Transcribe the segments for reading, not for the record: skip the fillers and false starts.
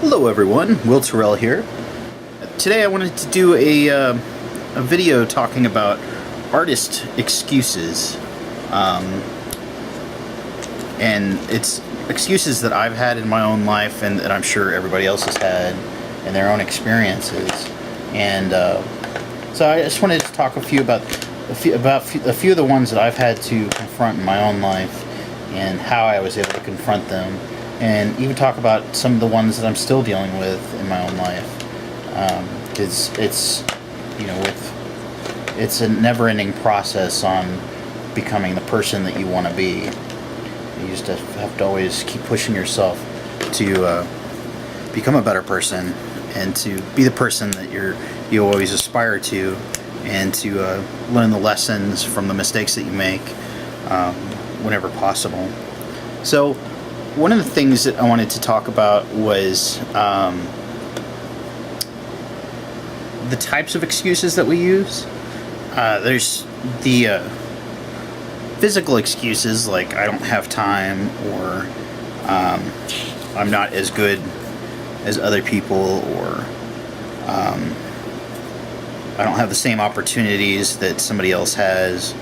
Hello everyone, Will Terrell here. Today I wanted to do a video talking about artist excuses. And it's excuses that I've had in my own life and that I'm sure everybody else has had in their own experiences. And so I just wanted to talk a few of the ones that I've had to confront in my own life and how I was able to confront them. And even talk about some of the ones that I'm still dealing with in my own life, because it's a never-ending process on becoming the person that you want to be. You just have to always keep pushing yourself to become a better person and to be the person that you always aspire to, and to learn the lessons from the mistakes that you make whenever possible. So one of the things that I wanted to talk about was the types of excuses that we use. There's the physical excuses, like I don't have time, or I'm not as good as other people, or I don't have the same opportunities that somebody else has,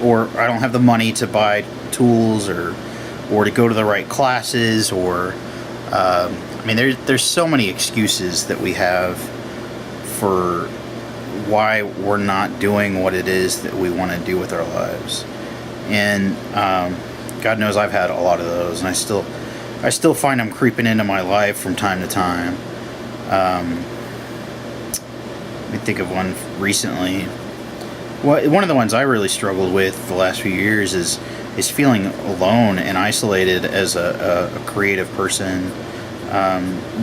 or I don't have the money to buy tools or to go to the right classes, or I mean there's so many excuses that we have for why we're not doing what it is that we want to do with our lives. And God knows I've had a lot of those, and I still find them creeping into my life from time to time. Let me think of one recently. One of the ones I really struggled with the last few years is feeling alone and isolated as a creative person,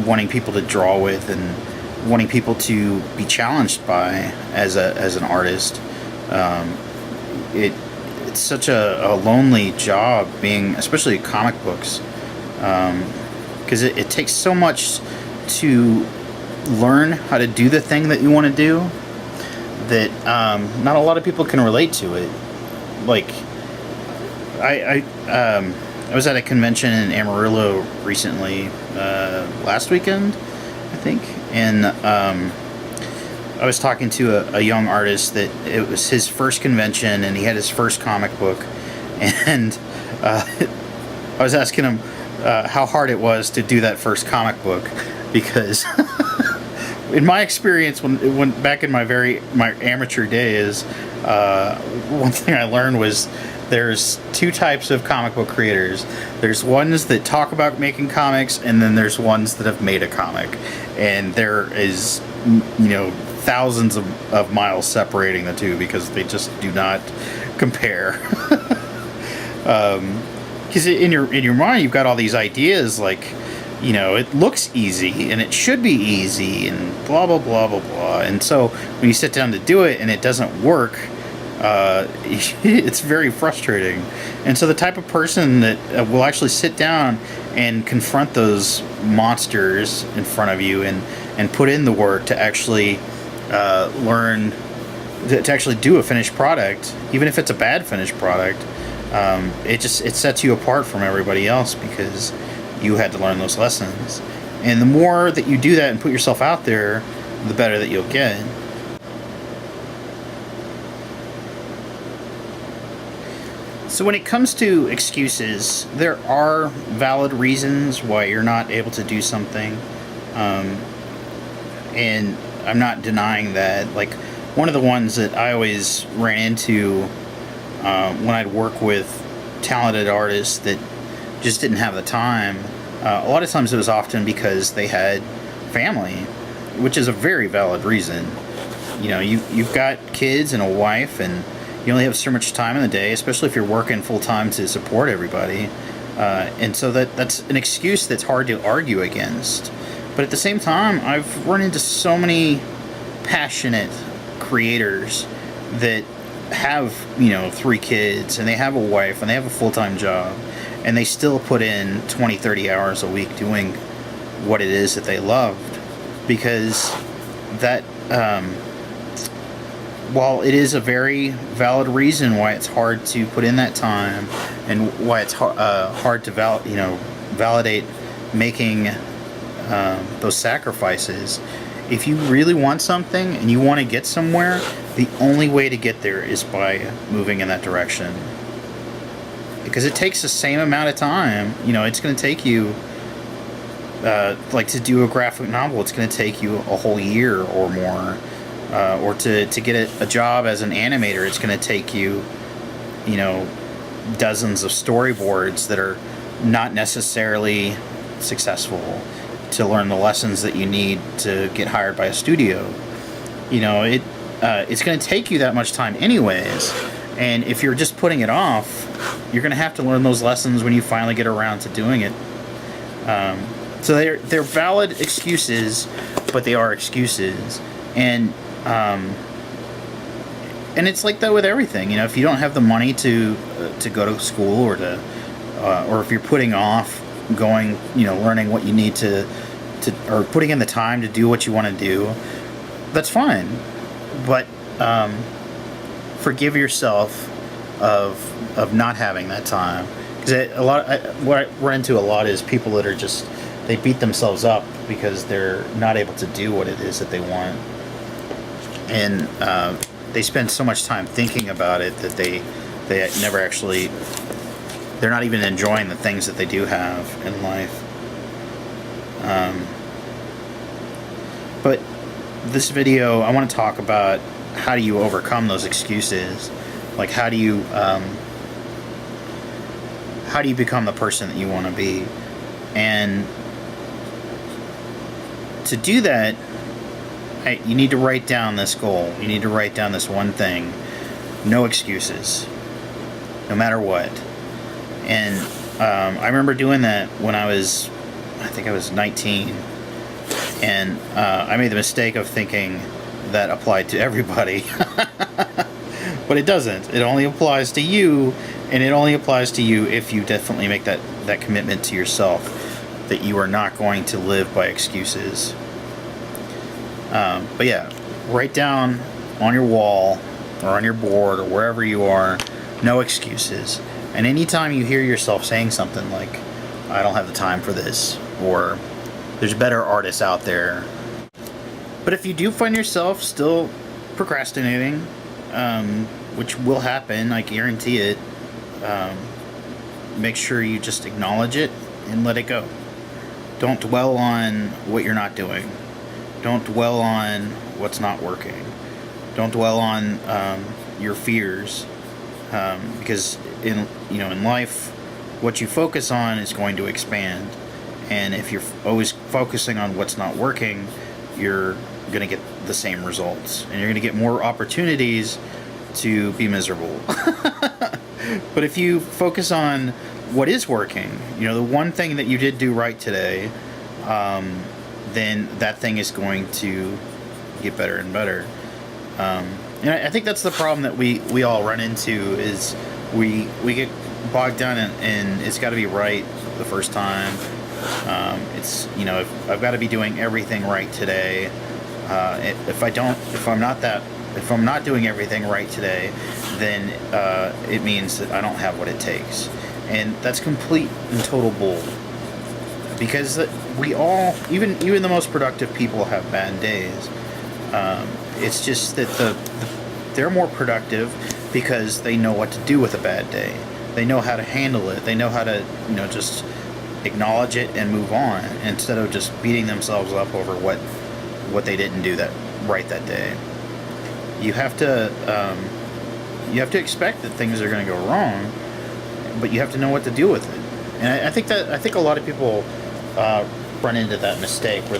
wanting people to draw with and wanting people to be challenged by as an artist. It's such a lonely job being, especially comic books, because it takes so much to learn how to do the thing that you want to do that not a lot of people can relate to it. Like I was at a convention in Amarillo recently, last weekend, I think, and I was talking to a young artist that it was his first convention and he had his first comic book, and I was asking him how hard it was to do that first comic book, because in my experience, when back in my amateur days, one thing I learned was there's two types of comic book creators. There's ones that talk about making comics, and then there's ones that have made a comic. And there is, thousands of miles separating the two, because they just do not compare. Because in your mind, you've got all these ideas, like, it looks easy and it should be easy and blah blah blah blah blah. And so when you sit down to do it and it doesn't work, it's very frustrating. And so the type of person that will actually sit down and confront those monsters in front of you and put in the work to actually learn to actually do a finished product, even if it's a bad finished product, it sets you apart from everybody else, because you had to learn those lessons. And the more that you do that and put yourself out there, the better that you'll get. So when it comes to excuses, there are valid reasons why you're not able to do something, and I'm not denying that. Like, one of the ones that I always ran into when I'd work with talented artists that just didn't have the time, a lot of times it was often because they had family, which is a very valid reason. You've got kids and a wife, and you only have so much time in the day, especially if you're working full time to support everybody. And so that's an excuse that's hard to argue against. But at the same time, I've run into so many passionate creators that have, 3 kids, and they have a wife, and they have a full-time job, and they still put in 20-30 hours a week doing what it is that they loved. Because that, while it is a very valid reason why it's hard to put in that time, and why it's hard to validate making those sacrifices. If you really want something and you want to get somewhere, the only way to get there is by moving in that direction. Because it takes the same amount of time. You know, it's going to take you, like to do a graphic novel, it's going to take you a whole year or more. Or to get a job as an animator, it's going to take you, you know, dozens of storyboards that are not necessarily successful to learn the lessons that you need to get hired by a studio. You know, it's going to take you that much time anyways, and if you're just putting it off, you're going to have to learn those lessons when you finally get around to doing it. So they're valid excuses, but they are excuses, and it's like that with everything. You know, if you don't have the money to go to school, or if you're putting off going, you know, learning what you need to or putting in the time to do what you want to do, that's fine. But forgive yourself of not having that time, because what I run into a lot is people that are just, they beat themselves up because they're not able to do what it is that they want, and they spend so much time thinking about it that they never actually, they're not even enjoying the things that they do have in life. But this video, I want to talk about how do you overcome those excuses. Like, how do you become the person that you want to be? And to do that, you need to write down this goal. You need to write down this one thing. No excuses, no matter what. And I remember doing that when I think I was 19. And I made the mistake of thinking that applied to everybody. But it doesn't. It only applies to you, and it only applies to you if you definitely make that commitment to yourself that you are not going to live by excuses. But yeah, write down on your wall or on your board or wherever you are, no excuses. And anytime you hear yourself saying something like, I don't have the time for this, or there's better artists out there. But if you do find yourself still procrastinating, which will happen, I guarantee it, make sure you just acknowledge it and let it go. Don't dwell on what you're not doing. Don't dwell on what's not working. Don't dwell on your fears, because in life, what you focus on is going to expand. And if you're always focusing on what's not working, you're going to get the same results, and you're going to get more opportunities to be miserable. But if you focus on what is working, the one thing that you did do right today, then that thing is going to get better and better. And I think that's the problem that we all run into, is we get bogged down and it's got to be right the first time. It's if I've got to be doing everything right today. If I'm not doing everything right today, then it means that I don't have what it takes, and that's complete and total bull. Because we all, even the most productive people, have bad days. It's just that they're more productive because they know what to do with a bad day. They know how to handle it. They know how to just acknowledge it and move on, instead of just beating themselves up over what they didn't do that day. You have to expect that things are going to go wrong, but you have to know what to do with it. And I think a lot of people run into that mistake where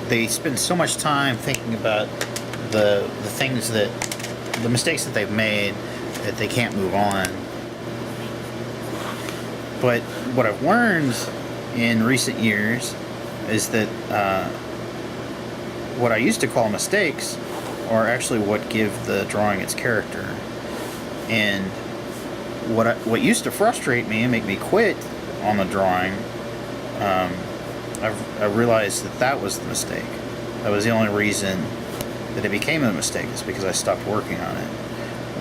they spend so much time thinking about the mistakes that they've made that they can't move on. But what I've learned in recent years is that what I used to call mistakes are actually what give the drawing its character. And what used to frustrate me and make me quit on the drawing, I realized that was the mistake. That was the only reason that it became a mistake, is because I stopped working on it.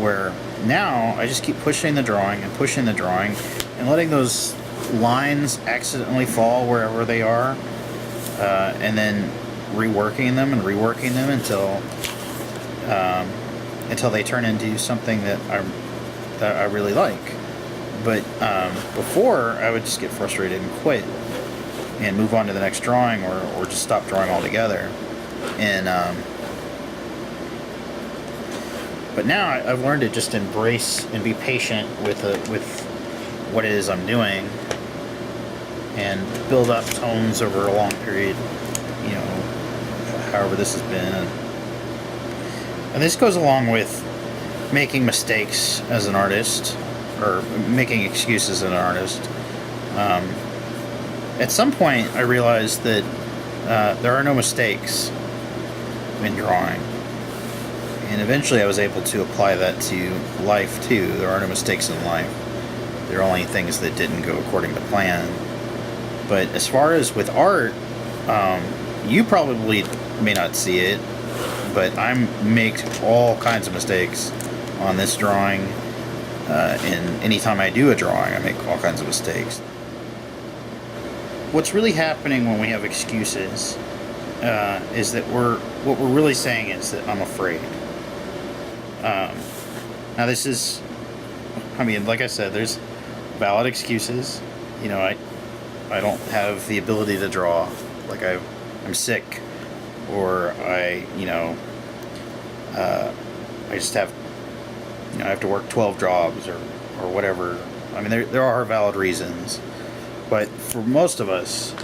Where now I just keep pushing the drawing and pushing the drawing and letting those lines accidentally fall wherever they are, and then reworking them until they turn into something that I really like. But before, I would just get frustrated and quit and move on to the next drawing, or just stop drawing altogether. And but now I've learned to just embrace and be patient with what it is I'm doing, and build up tones over a long period, however this has been. And this goes along with making mistakes as an artist, or making excuses as an artist. At some point, I realized that there are no mistakes in drawing. And eventually I was able to apply that to life too. There are no mistakes in life. There are only things that didn't go according to plan. But as far as with art, you probably may not see it, but I make all kinds of mistakes on this drawing. And anytime I do a drawing, I make all kinds of mistakes. What's really happening when we have excuses is that what we're really saying is that I'm afraid. Now this is, like I said, there's valid excuses. I don't have the ability to draw. Like I'm sick, or I just have, I have to work 12 jobs or whatever. There are valid reasons, but for most of us,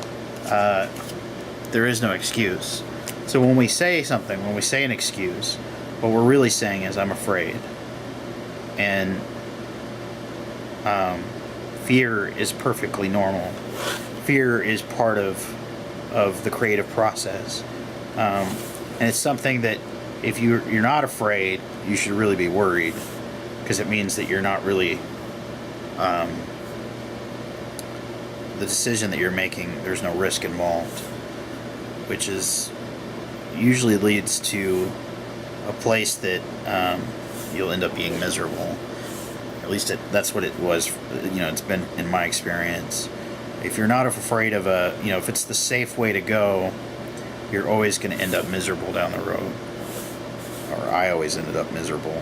there is no excuse. So when we say something, when we say an excuse, what we're really saying is I'm afraid. And fear is perfectly normal. Fear is part of the creative process. And it's something that if you're not afraid, you should really be worried, because it means that you're not really the decision that you're making, there's no risk involved, which is usually leads to a place that you'll end up being miserable. At least that's what it was. It's been in my experience. If you're not afraid of if it's the safe way to go, you're always going to end up miserable down the road. Or I always ended up miserable.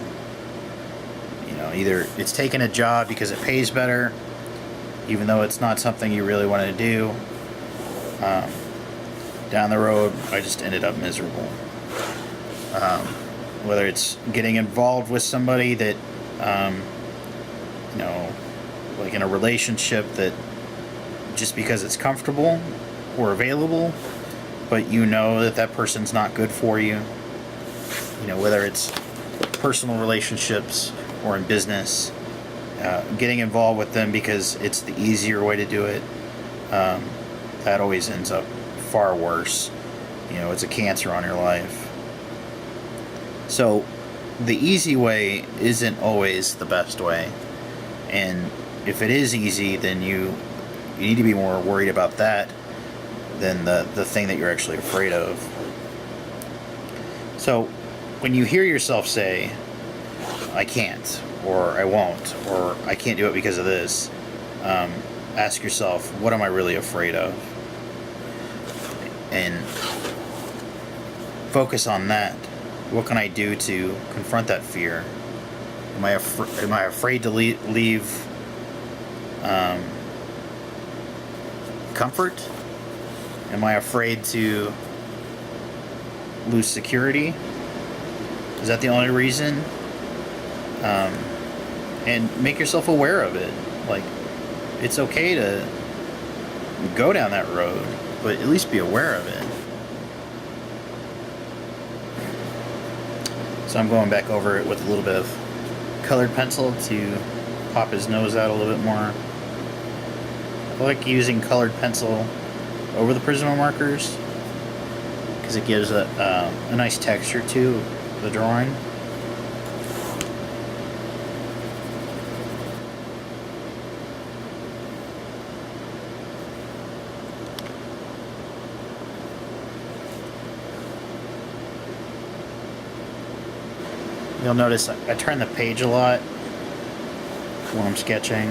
Either it's taking a job because it pays better, even though it's not something you really wanted to do. Down the road, I just ended up miserable. Whether it's getting involved with somebody that, like in a relationship that just because it's comfortable or available, but that person's not good for you. Whether it's personal relationships or in business, getting involved with them because it's the easier way to do it, that always ends up far worse. It's a cancer on your life. So the easy way isn't always the best way. And if it is easy, then you need to be more worried about that than the thing that you're actually afraid of. So when you hear yourself say, I can't, or I won't, or I can't do it because of this, ask yourself, what am I really afraid of? And focus on that. What can I do to confront that fear? Am I afraid to leave comfort? Am I afraid to lose security? Is that the only reason? And make yourself aware of it. Like, it's okay to go down that road, but at least be aware of it. So I'm going back over it with a little bit of colored pencil to pop his nose out a little bit more. I like using colored pencil over the Prismo markers because it gives a nice texture to the drawing. You'll notice I turn the page a lot when I'm sketching.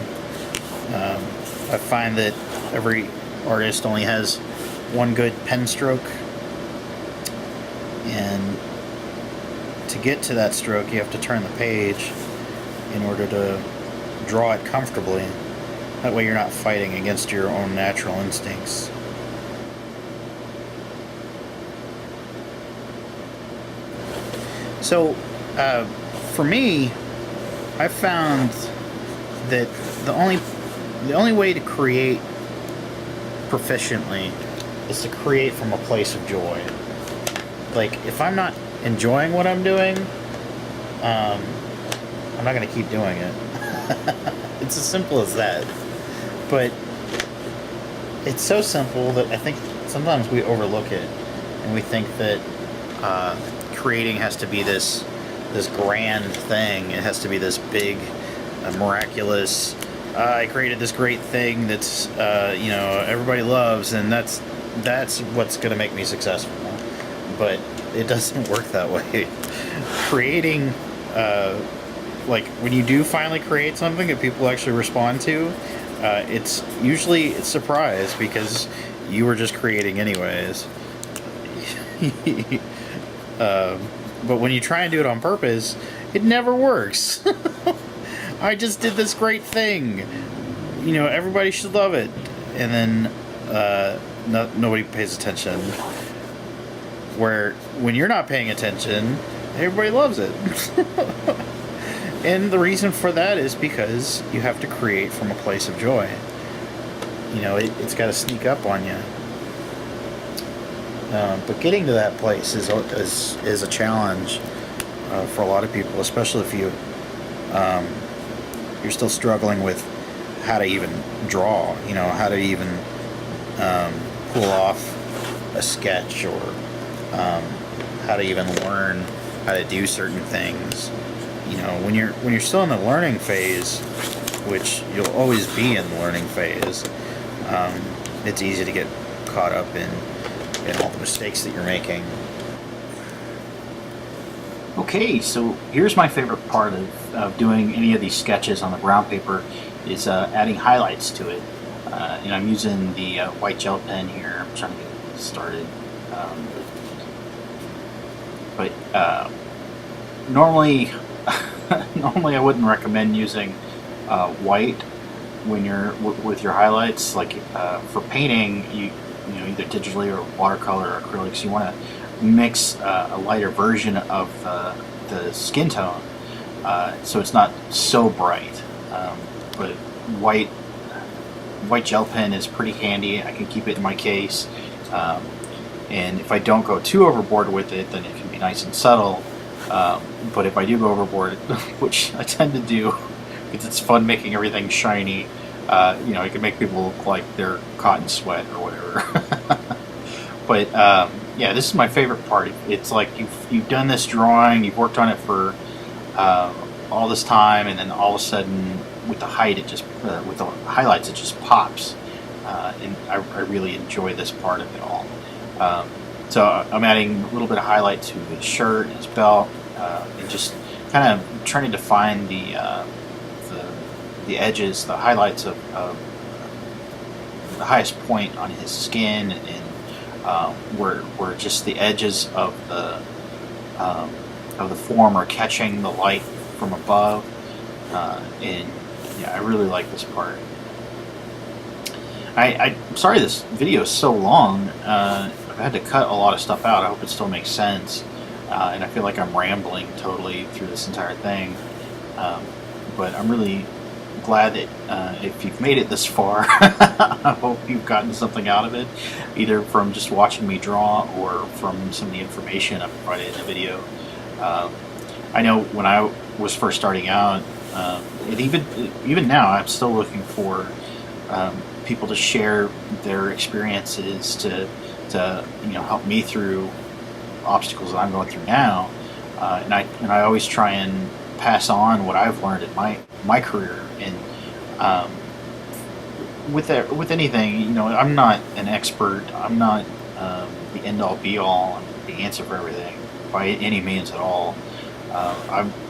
I find that every artist only has one good pen stroke, and to get to that stroke you have to turn the page in order to draw it comfortably. That way you're not fighting against your own natural instincts. So, for me, I found that the only way to create proficiently is to create from a place of joy. Like, if I'm not enjoying what I'm doing, I'm not going to keep doing it. It's as simple as that. But it's so simple that I think sometimes we overlook it, and we think that creating has to be this grand thing. It has to be this big, miraculous. I created this great thing that's everybody loves, and that's what's going to make me successful. But it doesn't work that way. Creating, like when you do finally create something that people actually respond to, it's usually a surprise because you were just creating anyways. But when you try and do it on purpose, it never works. I just did this great thing. Everybody should love it. And then nobody pays attention. Where when you're not paying attention, everybody loves it. And the reason for that is because you have to create from a place of joy. It's got to sneak up on you. But getting to that place is a challenge for a lot of people, especially if you're still struggling with how to even draw. How to even pull off a sketch, or how to even learn how to do certain things. When you're still in the learning phase, which you'll always be in the learning phase, it's easy to get caught up in all the mistakes that you're making. Okay, so here's my favorite part of doing any of these sketches on the brown paper is adding highlights to it. And I'm using the white gel pen here. I'm trying to get it started. But normally I wouldn't recommend using white when you're with your highlights. Like for painting, either digitally or watercolor or acrylics, you want to mix a lighter version of the skin tone, so it's not so bright. But white gel pen is pretty handy. I can keep it in my case, and if I don't go too overboard with it, then it can be nice and subtle. But if I do go overboard, which I tend to do, because it's fun making everything shiny, it can make people look like they're caught in sweat or whatever. But yeah, this is my favorite part. It's like you've done this drawing, you've worked on it for all this time, and then all of a sudden, with the with the highlights, it just pops. And I really enjoy this part of it all. So I'm adding a little bit of highlight to his shirt, his belt, and just kind of trying to define the edges, the highlights of the highest point on his skin, and where just the edges of the form are catching the light from above. And yeah, I really like this part. I'm sorry this video is so long. I've had to cut a lot of stuff out. I hope it still makes sense. And I feel like I'm rambling totally through this entire thing. But I'm really glad that if you've made it this far, I hope you've gotten something out of it, either from just watching me draw or from some of the information I provided in the video. I know when I was first starting out, and even now, I'm still looking for people to share their experiences to help me through obstacles that I'm going through now, and I always try and pass on what I've learned in my career. And with anything, I'm not an expert. I'm not the end all be all, the answer for everything by any means at all.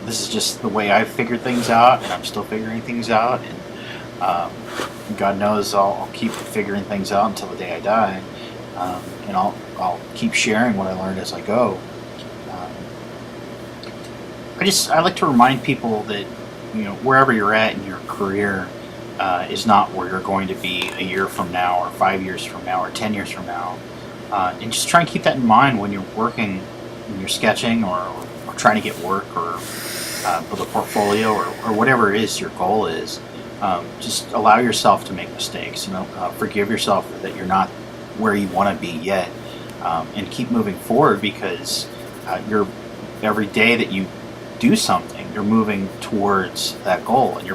This is just the way I've figured things out, and I'm still figuring things out. And God knows I'll keep figuring things out until the day I die, and I'll keep sharing what I learned as I go. Um, I like to remind people that wherever you're at in your career is not where you're going to be a year from now, or 5 years from now, or 10 years from now, and just try and keep that in mind when you're working, when you're sketching, or trying to get work, or build a portfolio, or whatever it is your goal is. Just allow yourself to make mistakes. Forgive yourself that you're not where you want to be yet, and keep moving forward, because every day that you do something, you're moving towards that goal, and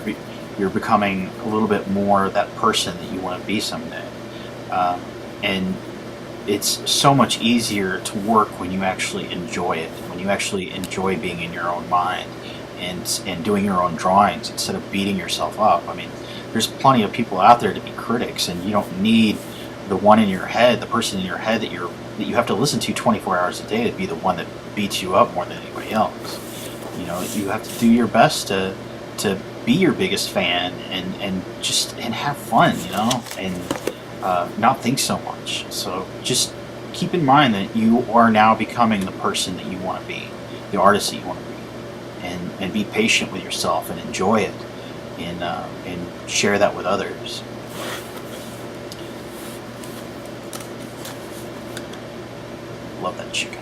you're becoming a little bit more that person that you want to be someday. And it's so much easier to work when you actually enjoy it, when you actually enjoy being in your own mind, and doing your own drawings instead of beating yourself up. I mean, there's plenty of people out there to be critics, and you don't need the one in your head, the person in your head that you have to listen to 24 hours a day to be the one that beats you up more than anybody else. You have to do your best to be your biggest fan, and have fun, and not think so much. So just keep in mind that you are now becoming the person that you want to be, the artist that you want to be. And be patient with yourself, and enjoy it, and share that with others. Love that chicken.